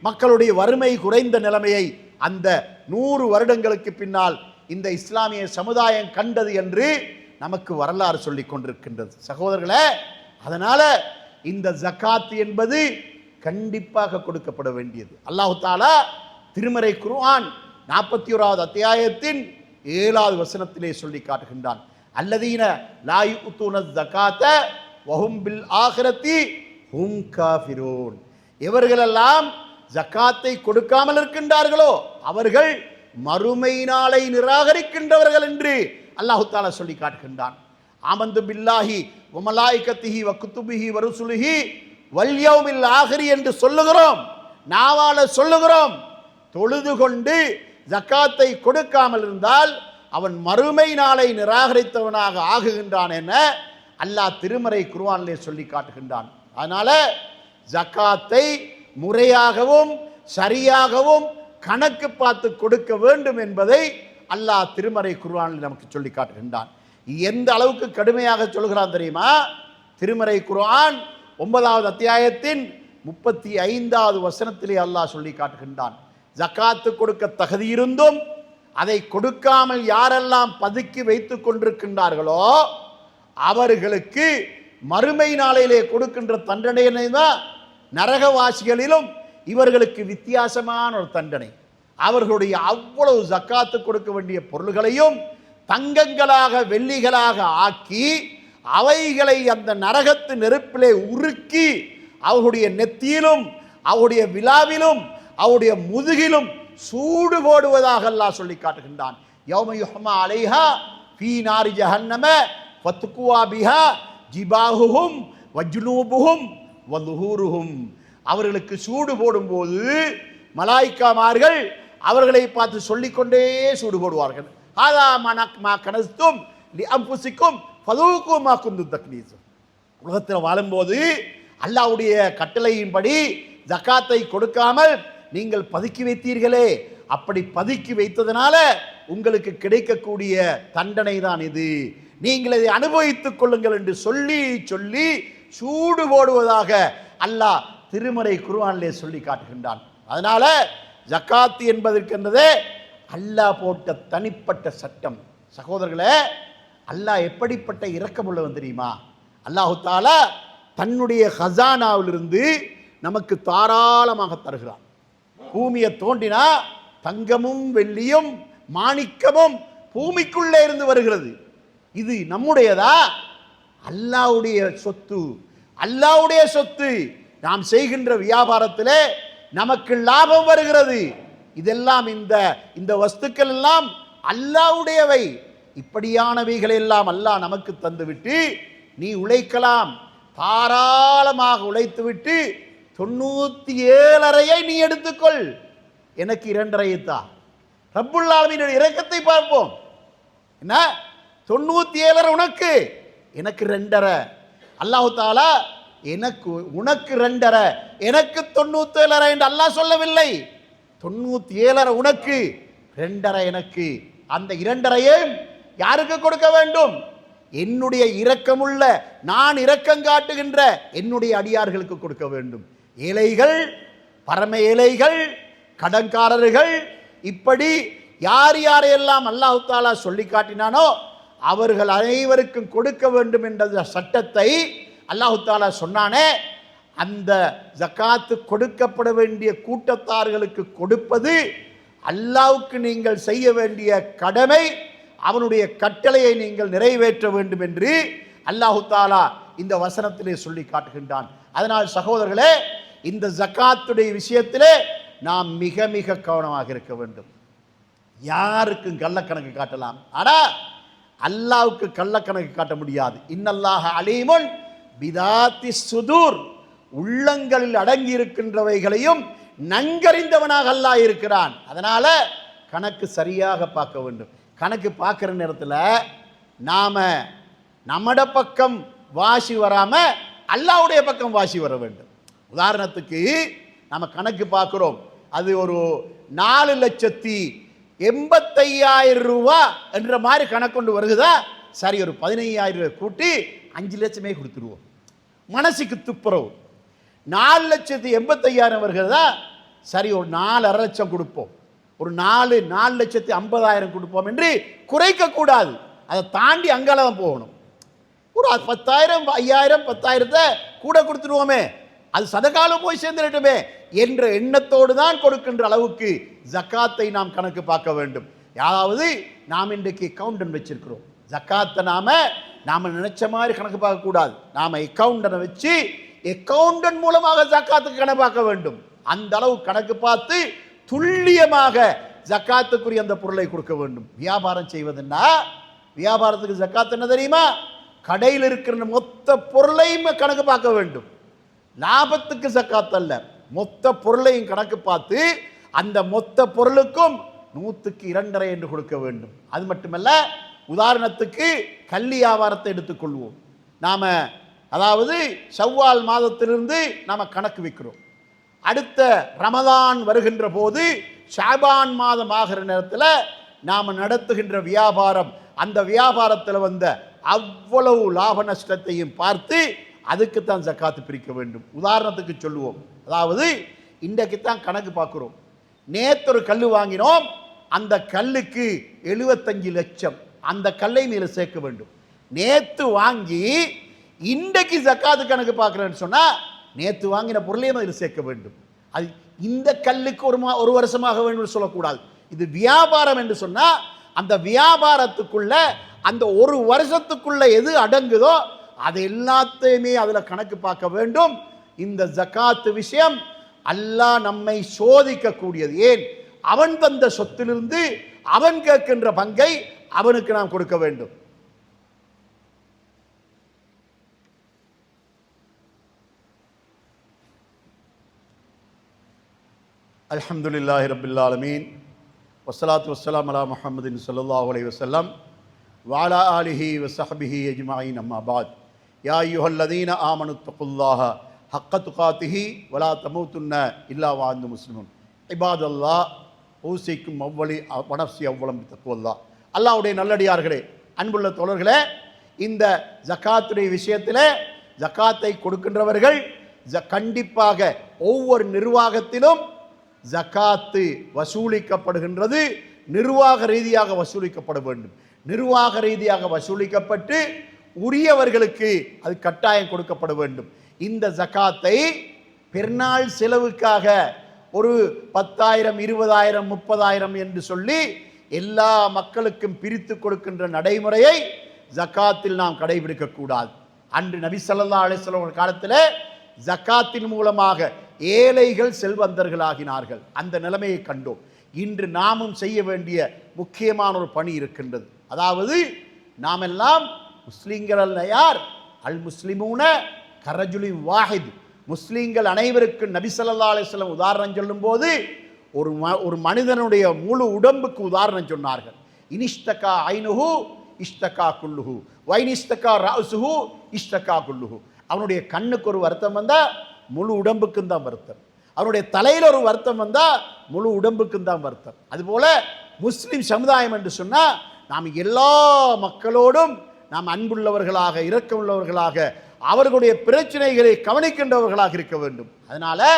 மக்களுடைய வறுமை குறைந்த நிலைமையை அந்த 100 வருடங்களுக்கு பின்னால் இந்த இஸ்லாமிய சமுதாயம் கண்டது என்று நமக்கு வரலாறு சொல்லிக் கொண்டிருக்கின்றது. சகோதரர்களே, அதனால இந்த ஜக்காத் என்பது கண்டிப்பாக கொடுக்கப்பட வேண்டியது. அல்லாஹு தாலா திருமறை குர்ஆன் 41வது அத்தியாயத்தின் 7வது வசனத்திலே சொல்லி காட்டுகின்றான், அல்லதீன லா யுத்தூன ஜகாத வஹும் பில் ஆகிரத்தி ஹும் காஃபிரூன். எவர்களெல்லாம் ஜக்காத்தை கொடுக்காமல் இருக்கின்றார்களோ அவர்கள் மறுமை நாளை நிராகரிக்கின்றவர்கள் என்று அல்லாஹு தாலா சொல்லி காட்டுகின்றான். ஆமந்து பில்லாஹி வ மலாயிகத்திஹி வ குத்துபிஹி வ ருசுலிஹி வல் யௌமில் ஆகிர் என்று சொல்லுகிறோம், நாவால சொல்லுகிறோம். தொழுது கொண்டு ஜக்காத்தை கொடுக்காமல் இருந்தால் அவன் மறுமை நாளை நிராகரித்தவனாக ஆகுகின்றான் என அல்லாஹ் திருமறை குர்ஆனிலே சொல்லி காட்டுகின்றான். அதனால ஜக்காத்தை முறையாகவும் சரியாகவும் கணக்கு பார்த்து கொடுக்க வேண்டும் என்பதை அல்லாஹ் திருமறை குர்ஆனில் நமக்கு சொல்லி காட்டுகின்றான். எந்த அளவுக்கு கடுமையாக சொல்கிறான் தெரியுமா? திருமறை குர்ஆன் 9வது அத்தியாயத்தின் 35வது வசனத்திலே அல்லாஹ் சொல்லி காட்டுகின்றான், ஜக்காத்து கொடுக்க தகுதி இருந்தும் அதை கொடுக்காமல் யாரெல்லாம் பதுக்கி வைத்துக் கொண்டிருக்கின்றார்களோ அவர்களுக்கு மறுமை நாளிலே கொடுக்கின்ற தண்டனை தான் நரகவாசிகளிலும் இவர்களுக்கு வித்தியாசமான ஒரு தண்டனை. அவர்களுடைய அவ்வளவு ஜக்காத்து கொடுக்க வேண்டிய பொருள்களையும் தங்கங்களாக வெள்ளிகளாக ஆக்கி அவைகளை அந்த நரகத்து நெருப்பிலே உருக்கி அவர்களுடைய நெத்தியிலும் அவருடைய விழாவிலும் அவருடைய முதுகிலும் சூடு போடுவதாக அல்லாஹ் சொல்லி காட்டுகின்றான். யௌம யுஹ்மா அலைஹா ஃபீ நாரி ஜஹன்னம ஃபத்குவா பிஹா ஜிபாஹுஹும் வஜ்னூபுஹும் வதுஹூருஹும். அவர்களுக்கு சூடு போடும்போது மலாய்க்காமார்கள் அவர்களை பார்த்து சொல்லிக்கொண்டே சூடு போடுவார்கள். ஹாதா மா கனஸ்தும் லிஅன்ஃபுசிக்கும் ஃபதூகு மா குன்தும் தக்னீஸுன். உலகத்தில் வாழும்போது அல்லாஹ்வுடைய கட்டளையின்படி ஜக்காத்தை கொடுக்காமல் நீங்கள் பதுக்கி வைத்தீர்களே, அப்படி பதுக்கி வைத்ததனால உங்களுக்கு கிடைக்கக்கூடிய தண்டனை தான் இது, நீங்கள் இதை அனுபவித்துக் கொள்ளுங்கள் என்று சொல்லி சொல்லி சூடு போடுவதாக அல்லாஹ் திருமறை குர்ஆனிலே சொல்லி காட்டுகின்றான். அதனால ஜக்காத் என்பதற்கென்றதே அல்லாஹ் போட்ட தனிப்பட்ட சட்டம். சகோதரர்களே, அல்லாஹ் எப்படிப்பட்ட இரக்கமுள்ளவன் தெரியுமா? அல்லாஹு தாலா தன்னுடைய ஹசானாவிலிருந்து நமக்கு தாராளமாக தருகிறான். பூமியை தோண்டினா தங்கமும் வெள்ளியும் மாணிக்கமும் பூமிக்குள்ளே இருந்து வருகிறது. இது நம்முடையதா? அல்லாஹ்வுடைய சொத்து. அல்லாஹ்வுடைய சொத்து. நாம் செய்கின்ற வியாபாரத்திலே நமக்கு லாபம் வருகிறது. இதெல்லாம் இந்த வஸ்துக்கள் எல்லாம் அல்லாஹ்வுடையவை. இப்படியானவைகளை எல்லாம் அல்லாஹ் நமக்கு தந்துவிட்டு நீ உழைக்கலாம், தாராளமாக உழைத்துவிட்டு 97.5 நீ எடுத்துக்கொள், எனக்கு 2.5 தான். ரப்புல் ஆலமீனுடைய இரக்கத்தை பார்ப்போம். என்ன 97.5 உனக்கு, எனக்கு 2.5. அல்லாஹ் தஆலா உனக்கு 2.5 எனக்கு 97.5 என்று அல்லாஹ் சொல்லவில்லை. 97.5 உனக்கு, 2.5 எனக்கு. அந்த 2.5 யாருக்கு கொடுக்க வேண்டும்? என்னுடைய இரக்கமுள்ள, நான் இரக்கம் காட்டுகின்ற என்னுடைய அடியார்களுக்கு கொடுக்க வேண்டும். ஏழைகள், பரம ஏழைகள், கடன்காரர்கள், இப்படி யார் யாரையெல்லாம் அல்லாஹ் தஆலா சொல்லி காட்டினானோ அவர்கள் அனைவருக்கும் கொடுக்க வேண்டும் என்ற சட்டத்தை அல்லாஹ் தஆலா சொன்னானே. அந்த ஜகாத்து கொடுக்கப்பட வேண்டிய கூட்டத்தார்களுக்கு கொடுப்பது அல்லாஹ்வுக்கு நீங்கள் செய்ய வேண்டிய கடமை, அவனுடைய கட்டளையை நீங்கள் நிறைவேற்ற வேண்டும் என்று அல்லாஹ் தஆலா இந்த வசனத்திலே சொல்லி காட்டுகின்றான். அதனால் சகோதரர்களே, இந்த ஜகாத்துடைய விஷயத்திலே நாம் மிக மிக கவனமாக இருக்க வேண்டும். யாருக்கும் கள்ளக்கணக்கு காட்டலாம், ஆனால் அல்லாஹ்வுக்கு கள்ளக்கணக்கு காட்ட முடியாது. இன்னல்லாஹ அலீமுன் பிதாத்தி சுதூர், உள்ளங்களில் அடங்கி இருக்கின்றவைகளையும் நன்கறிந்தவனாக அல்லாஹ் இருக்கிறான். அதனால கணக்கு சரியாக பார்க்க வேண்டும். கணக்கு பார்க்குற நேரத்தில் நாம நம்மட பக்கம் வாசி வராம அல்லாஹ்வுடைய பக்கம் வாசி வர வேண்டும். உதாரணத்துக்கு நம்ம கணக்கு பார்க்குறோம், அது ஒரு 4,85,000 ரூபா என்ற மாதிரி கணக்கு கொண்டு வருகுதா, சரி ஒரு 15,000 ரூபாய் கூட்டி 5 லட்சமே கொடுத்துருவோம். மனசுக்கு துப்புரவு. 4,85,000 வருகிறதா, சரி ஒரு 4.5 லட்சம் கொடுப்போம், ஒரு 4,50,000 கொடுப்போம் என்று குறைக்க கூடாது. அதை தாண்டி அங்கெல்லாம் போகணும். ஒரு 10,000 5,000 10,000 கூட கொடுத்துருவோமே, அது சதகால போய் சேர்ந்துடட்டுமே என்ற எண்ணத்தோடு தான் கொடுக்கின்ற அளவுக்கு ஜக்காத்தை நாம் கணக்கு பார்க்க வேண்டும். யாராவது நாம் இன்றைக்கு அக்கௌண்டன் வச்சிருக்கிறோம், ஜக்காத்தை நாம நினைச்ச மாதிரி கணக்கு பார்க்க கூடாது. நாம அக்கௌண்டனை வச்சு அக்கௌண்டன் மூலமாக ஜக்காத்துக்கு கணக்கு பார்க்க வேண்டும். அந்த அளவு கணக்கு பார்த்து துல்லியமாக ஜக்காத்துக்குரிய அந்த பொருளை கொடுக்க வேண்டும். வியாபாரம் செய்வதுன்னா, வியாபாரத்துக்கு ஜக்காத் என்ன தெரியுமா? கடையில் இருக்கிற மொத்த பொருளையும் கணக்கு பார்க்க வேண்டும். லாபத்துக்கு ஜக்காத் அல்ல, மொத்த பொருளையும் கணக்கு பார்த்து அந்த மொத்த பொருளுக்கும் 100க்கு 2.5 என்று கொடுக்க வேண்டும். அது மட்டுமல்ல, உதாரணத்துக்கு கள்ளி வியாபாரத்தை எடுத்துக்கொள்வோம். நாம அதாவது ஷவ்வால் மாதத்திலிருந்து நாம கணக்கு வைக்கிறோம். அடுத்த ரமதான் வருகின்ற போது ஷாபான் மாதம் ஆகிற நேரத்தில் நாம் நடத்துகின்ற வியாபாரம், அந்த வியாபாரத்தில் வந்த அவ்வளவு லாப நஷ்டத்தையும் பார்த்து அதுக்குத்தான் ஜக்காத்து பிரிக்க வேண்டும். உதாரணத்துக்கு சொல்லுவோம், அதாவது இன்றைக்குத்தான் கணக்கு பார்க்குறோம், நேற்று ஒரு கல் வாங்கினோம், அந்த கல்லுக்கு 75 லட்சம், அந்த கல்லை மேல சேர்க்க வேண்டும். நேற்று வாங்கி இன்றைக்கு ஜக்காத்து கணக்கு பார்க்குறேன்னு சொன்னால் நேற்று வாங்கின பொருளையும் அதில் சேர்க்க வேண்டும். அது இந்த கல்லுக்கு ஒரு வருஷமாக வேண்டும் சொல்லக்கூடாது. இது வியாபாரம் என்று சொன்னால் அந்த வியாபாரத்துக்குள்ள அந்த ஒரு வருஷத்துக்குள்ள எது அடங்குதோ அது எல்லாத்தையுமே அதில் கணக்கு பார்க்க வேண்டும். இந்த ஜக்காத்து விஷயம் அல்லாஹ் நம்மை சோதிக்கக்கூடியது. ஏன்? அவன் தந்த சொத்திலிருந்து அவன் கேட்கின்ற பங்கை அவனுக்கு நாம் கொடுக்க வேண்டும். அல்ஹம்துலில்லாஹி ரப்பில் ஆலமீன் வஸ்ஸலாத்து வஸ்ஸலாம் அலா முஹம்மதின் ஸல்லல்லாஹு அலைஹி வஸல்லம் வ அலா ஆலிஹி வ ஸஹ்பிஹி அஜ்மஈன். அம்மா பாத். யா அய்யுஹல்லதீன ஆமனு தக்குல்லாஹ ஹக்க துகாத்திஹி வ லா தமூதுன்ன இல்லா வ அன்தும் முஸ்லிமூன். இபாதல்லாஹ் ஊசிக்கும் அவ்வளி வனஃப்ஸி அவ்வளம் தக்குவல்லாஹ். அல்லாஹ்வுடைய நல்லடியார்களே, அன்புள்ள தோழர்களே, இந்த ஜக்காத்துடைய விஷயத்திலே ஜக்காத்தை கொடுக்கின்றவர்கள் கண்டிப்பாக ஒவ்வொரு நிர்வாகத்திலும் ஜக்காத்து வசூலிக்கப்படுகின்றது. நிர்வாக ரீதியாக வசூலிக்கப்பட வேண்டும். நிர்வாக ரீதியாக வசூலிக்கப்பட்டு உரியவர்களுக்கு அது கட்டாயம் கொடுக்கப்பட வேண்டும். இந்த ஜக்காத்தை பெருநாள் செலவுக்காக ஒரு 10,000 20,000 30,000 என்று சொல்லி எல்லா மக்களுக்கும் பிரித்து கொடுக்கின்ற நடைமுறையை ஜக்காத்தில் நாம் கடைபிடிக்க கூடாது. அன்று நபி ஸல்லல்லாஹு அலைஹி வஸல்லம் காலத்தில் ஜக்காத்தின் மூலமாக ஏழைகள் செல்வந்தர்களாகினார்கள். அந்த நிலைமையை கண்டோம். இன்று நாமும் செய்ய வேண்டிய முக்கியமான ஒரு பணி இருக்கின்றது. அதாவது நாம் எல்லாம் முஸ்லிம்கள் அல்ல. யார்? அல் முஸ்லிமூன கரஜுலின் வாஹித். முஸ்லிம்கள் அனைவருக்கும் நபி ஸல்லல்லாஹு அலைஹி வஸல்லம் உதாரணம் சொல்லும்போது ஒரு மனிதனுடைய முழு உடம்புக்கு உதாரணம் சொன்னார்கள். இனிஷ்தகா ஐனுஹு இஷ்தகா குல்லுஹு வைனிஷ்தகா ரஅஸுஹு இஷ்தகா குல்லுஹு. அவனுடைய கண்ணுக்கு ஒரு வருத்தம் வந்தால் முழு உடம்புக்கும் தான் வருத்தம். அவனுடைய தலையில் ஒரு வருத்தம் வந்தால் முழு உடம்புக்கும் தான் வருத்தம். அதுபோல முஸ்லிம் சமுதாயம் என்று சொன்னால் நாம் எல்லா மக்களோடும் நாம் அன்புள்ளவர்களாக இரக்கமுள்ளவர்களாக அவர்களுடைய பிரச்சனைகளை கவனிக்கின்றவர்களாக இருக்க வேண்டும். அதனால்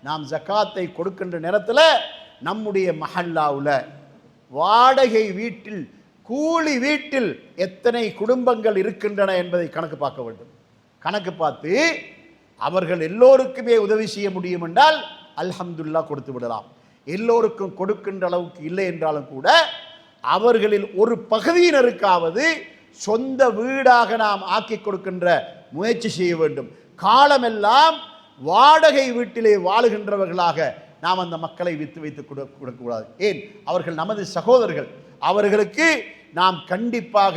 நாம் ஜக்காத்தை கொடுக்கின்ற நேரத்தில் நம்முடைய மஹல்லாவில் வாடகை வீட்டில் கூலி வீட்டில் எத்தனை குடும்பங்கள் இருக்கின்றன என்பதை கணக்கு பார்க்க வேண்டும். கணக்கு பார்த்து அவர்கள் எல்லோருக்குமே உதவி செய்ய முடியும் என்றால் அல்ஹம்துலில்லாஹ் கொடுத்து விடலாம். எல்லோருக்கும் கொடுக்கின்ற அளவுக்கு இல்லை என்றாலும் கூட அவர்களில் ஒரு பகுதியினருக்காவது சொந்த வீடாக நாம் ஆக்கி கொடுக்கின்ற முயற்சி செய்ய வேண்டும். காலமெல்லாம் வாடகை வீட்டிலே வாழுகின்றவர்களாக நாம் அந்த மக்களை வைத்து கொடுக்கக்கூடாது. ஏன்? அவர்கள் நமது சகோதரர்கள். அவர்களுக்கு நாம் கண்டிப்பாக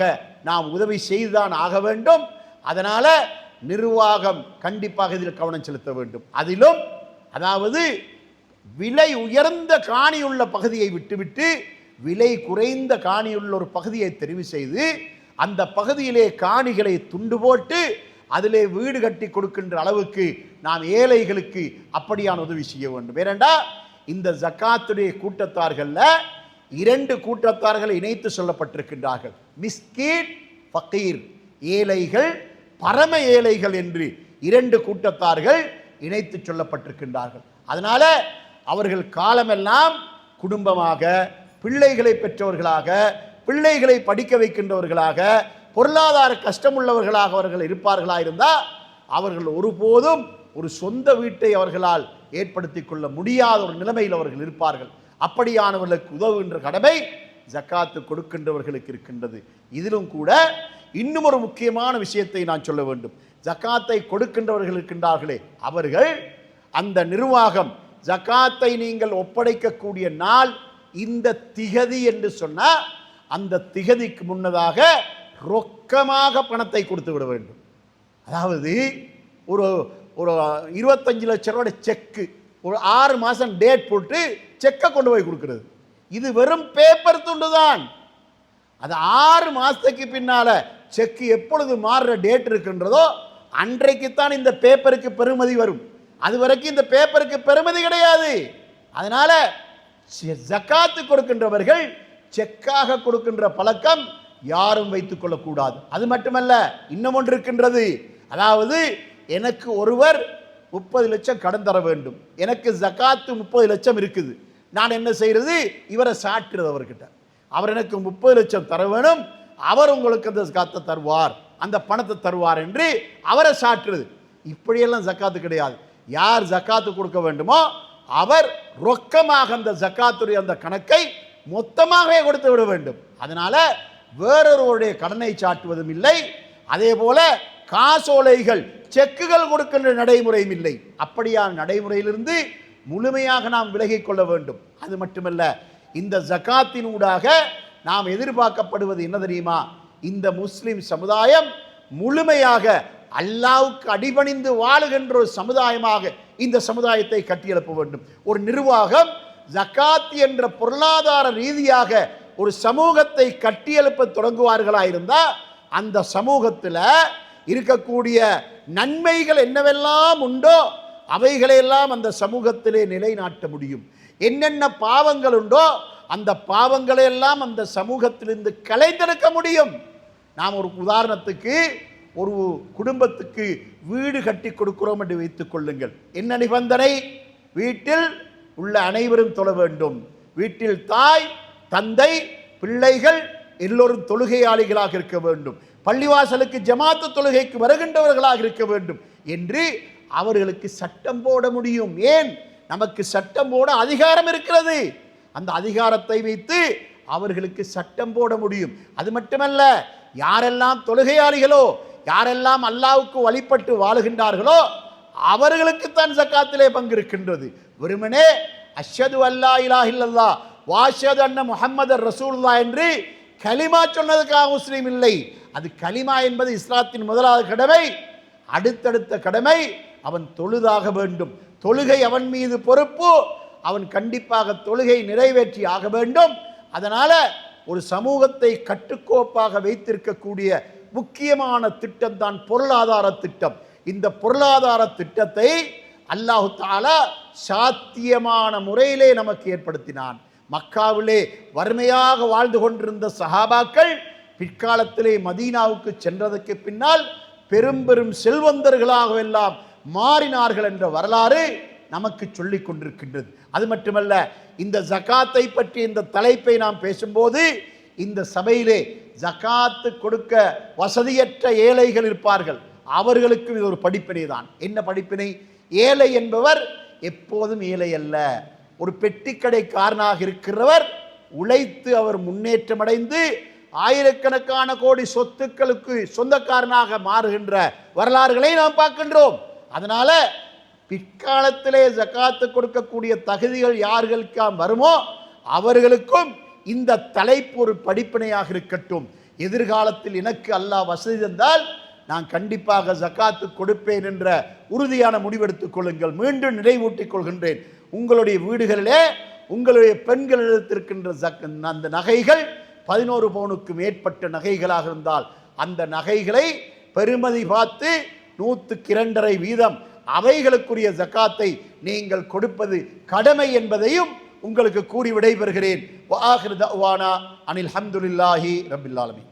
நாம் உதவி செய்துதான் ஆக வேண்டும். அதனால் நிர்வாகம் கண்டிப்பாக இதில் கவனம் செலுத்த வேண்டும். அதிலும் அதாவது விலை உயர்ந்த காணியுள்ள பகுதியை விட்டுவிட்டு விலை குறைந்த காணியுள்ள ஒரு பகுதியை தெரிவு செய்து அந்த பகுதியிலே காணிகளை துண்டு போட்டு அதிலே வீடு கட்டி கொடுக்கின்ற அளவுக்கு நாம் ஏழைகளுக்கு அப்படியான உதவி செய்ய வேண்டும். வேறண்டா இந்த ஜக்காத்துடைய கூட்டத்தார்களில் 2 கூட்டத்தார்கள் இணைத்து சொல்லப்பட்டிருக்கின்றார்கள். மிஸ்கீன், ஃபகீர். ஏழைகள், பரம ஏழைகள் என்று 2 கூட்டத்தார்கள் இணைத்து சொல்லப்பட்டிருக்கின்றார்கள். அதனால அவர்கள் காலமெல்லாம் குடும்பமாக பிள்ளைகளை பெற்றவர்களாக பிள்ளைகளை படிக்க வைக்கின்றவர்களாக பொருளாதார கஷ்டமுள்ளவர்களாக அவர்கள் இருப்பார்களாக இருந்தால் அவர்கள் ஒருபோதும் ஒரு சொந்த வீட்டை அவர்களால் ஏற்படுத்தி கொள்ள முடியாத ஒரு நிலைமையில் அவர்கள் இருப்பார்கள். அப்படியானவர்களுக்கு உதவுகின்ற கடமை ஜக்காத்து கொடுக்கின்றவர்களுக்கு இருக்கின்றது. இதிலும் கூட இன்னும் ஒரு முக்கியமான விஷயத்தை நான் சொல்ல வேண்டும். ஜக்காத்தை கொடுக்கின்றவர்கள் இருக்கின்றார்களே அவர்கள் அந்த நிர்வாகம் ஜக்காத்தை நீங்கள் ஒப்படைக்கக்கூடிய நாள் இந்த திகதி என்று சொன்னால் அந்த திகதிக்கு முன்னதாக ரொக்கமாக பணத்தை கொடுத்து விட வேண்டும். அதாவது ஒரு 25 லட்சம் ரூபாய் செக்கு ஒரு 6 மாதம் டேட் போட்டு செக்கை கொண்டு போய் கொடுக்கிறது. இது வெறும் பேப்பர் துண்டு தான். அது 6 மாதத்துக்கு பின்னால் செக்கு எப்பொழுது மாறுற டேட் இருக்கின்றதோ அன்றைக்குத்தான் இந்த பேப்பருக்கு பெறுமதி வரும். அது வரைக்கும் இந்த பேப்பருக்கு பெறுமதி கிடையாது. அதனால ஜக்காத்து கொடுக்கின்றவர்கள் செக்காக கொடுக்கின்ற பழக்கம் யாரும் வைத்துக் கொள்ளக்கூடாது. அது மட்டுமல்ல, இன்னும் ஒன்று இருக்கின்றது. அதாவது எனக்கு ஒருவர் 30 லட்சம் கடன் தர வேண்டும், எனக்கு ஜக்காத்து 30 லட்சம் இருக்குது. நான் என்ன செய்யறது? இவரை சாட்டுறது அவர்கிட்ட. அவர் எனக்கு 30 லட்சம் தர வேணும், அவர் உங்களுக்கு அந்த ஜக்காத்தை தருவார், அந்த பணத்தை தருவார் என்று அவரை சாட்டுறது. இப்படியெல்லாம் ஜக்காத்து கிடையாது. யார் ஜக்காத்து கொடுக்க வேண்டுமோ அவர் ரொக்கமாக அந்த ஜக்காத்துடைய அந்த கணக்கை மொத்தமாகவே கொடுத்து விட வேண்டும். அதனால வேறொருவருடைய கடனை சாட்டுவதும் இல்லை. அதே போல காசோலைகள் செக்குகள் கொடுக்கின்ற நடைமுறையும் இல்லை. அப்படியான நடைமுறையிலிருந்து முழுமையாக நாம் விலகிக் கொள்ள வேண்டும். அது மட்டுமல்ல, இந்த ஜக்காத்தினூடாக நாம் எதிர்பார்க்கப்படுவது என்ன தெரியுமா? இந்த முஸ்லிம் சமுதாயம் முழுமையாக அல்லாஹ்வுக்கு அடிபணிந்து வாழுகின்ற ஒரு சமுதாயமாக இந்த சமுதாயத்தை கட்டியெழுப்ப வேண்டும். ஒரு நிர்வாகம் ஜக்காத் என்ற பொருளாதார ரீதியாக ஒரு சமூகத்தை கட்டியெழுப்ப தொடங்குவார்களாயிருந்தால் அந்த சமூகத்தில் இருக்கக்கூடிய நன்மைகள் என்னவெல்லாம் உண்டோ அவைகளையெல்லாம் அந்த சமூகத்திலே நிலைநாட்ட முடியும். என்னென்ன பாவங்கள் உண்டோ அந்த பாவங்களை எல்லாம் அந்த சமூகத்திலிருந்து களைந்தெடுக்க முடியும். நாம் ஒரு உதாரணத்துக்கு ஒரு குடும்பத்துக்கு வீடு கட்டி கொடுக்கிறோம் என்று வைத்துக் கொள்ளுங்கள். என்ன நிபந்தனை? வீட்டில் உள்ள அனைவரும் தொழ வேண்டும். வீட்டில் தாய், தந்தை, பிள்ளைகள் எல்லோரும் தொழுகையாளிகளாக இருக்க வேண்டும். பள்ளிவாசலுக்கு ஜமாத்து தொழுகைக்கு வருகின்றவர்களாக இருக்க வேண்டும் என்று அவர்களுக்கு சட்டம் போட முடியும். ஏன்? நமக்கு சட்டம் போட அதிகாரம் இருக்கிறது. அந்த அதிகாரத்தை வைத்து அவர்களுக்கு சட்டம் போட முடியும். அது மட்டுமல்ல, யாரெல்லாம் தொழுகையாளிகளோ, யாரெல்லாம் அல்லாஹ்வுக்கு வழிபட்டு வாழுகின்றார்களோ அவர்களுக்குத்தான் ஜக்காத்திலே பங்கு இருக்கின்றது. வெறுமனே அஷ்ஹது அல்லா இலாஹ இல்லல்லாஹ் வ அஷ்ஹது அன்ன முஹம்மதர் ரசூலுல்லாஹ் என்று கலிமா சொன்னதுக்காக முஸ்லீம் இல்லை. அது கலிமா என்பது இஸ்லாத்தின் முதலாவது கடமை. அடுத்தடுத்த கடமை அவன் தொழுதாக வேண்டும். தொழுகை அவன் மீது பொறுப்பு. அவன் கண்டிப்பாக தொழுகை நிறைவேற்றி ஆக வேண்டும். அதனால ஒரு சமூகத்தை கட்டுக்கோப்பாக வைத்திருக்கக்கூடிய முக்கியமான திட்டம் தான் பொருளாதார திட்டம். இந்த பொருளாதார திட்டத்தை அல்லாஹு தஆலா சாத்தியமான முறையிலே நமக்கு ஏற்படுத்தினான். மக்காவிலே வறுமையாக வாழ்ந்து கொண்டிருந்த சஹாபாக்கள் பிற்காலத்திலே மதீனாவுக்கு சென்றதற்கு பின்னால் பெரும் பெரும் செல்வந்தர்களாக எல்லாம் மாறினார்கள் என்ற வரலாறு நமக்கு சொல்லிக் கொண்டிருக்கின்றது. அது மட்டுமல்ல, இந்த ஜகாத்தை பற்றி இந்த தலைப்பை நாம் பேசும்போது இந்த சபையிலே ஜகாத்து கொடுக்க வசதியற்ற ஏழைகள் இருப்பார்கள். அவர்களுக்கும் இது ஒரு படிப்பினை தான். என்ன படிப்பினை? ஏழை என்பவர் எப்போதும் ஏழை அல்ல. ஒரு பெட்டிக்கடைக்காரனாக இருக்கிறவர் உழைத்து அவர் முன்னேற்றமடைந்து ஆயிரக்கணக்கான கோடி சொத்துக்களுக்கு சொந்தக்காரனாக மாறுகின்ற வரலாறுகளை நாம் பார்க்கின்றோம். அதனால பிற்காலத்திலே ஜகாத்து கொடுக்கக்கூடிய தகுதிகள் யார்களுக்காம் வருமோ அவர்களுக்கும் இந்த தலைப்பு ஒரு படிப்பினையாக இருக்கட்டும். எதிர்காலத்தில் எனக்கு அல்லாஹ் வசதி தந்தால் நான் கண்டிப்பாக ஜகாத்து கொடுப்பேன் என்ற உறுதியான முடிவெடுத்துக் கொள்ளுங்கள். மீண்டும் நினைவூட்டிக் கொள்கின்றேன், உங்களுடைய வீடுகளிலே உங்களுடைய பெண்களிடத்திருக்கின்ற அந்த நகைகள் 11 பவுனுக்கு மேற்பட்ட நகைகளாக இருந்தால் அந்த நகைகளை பெறுமதி பார்த்து 102.5 வீதம் அவைகளுக்குரிய ஜகாத்தை நீங்கள் கொடுப்பது கடமை என்பதையும் உங்களுக்கு கூறி விடைபெறுகிறேன். வஆகிரு தஅவானா அனில் ஹம்துலில்லாஹி ரப்பில் ஆலமீன்.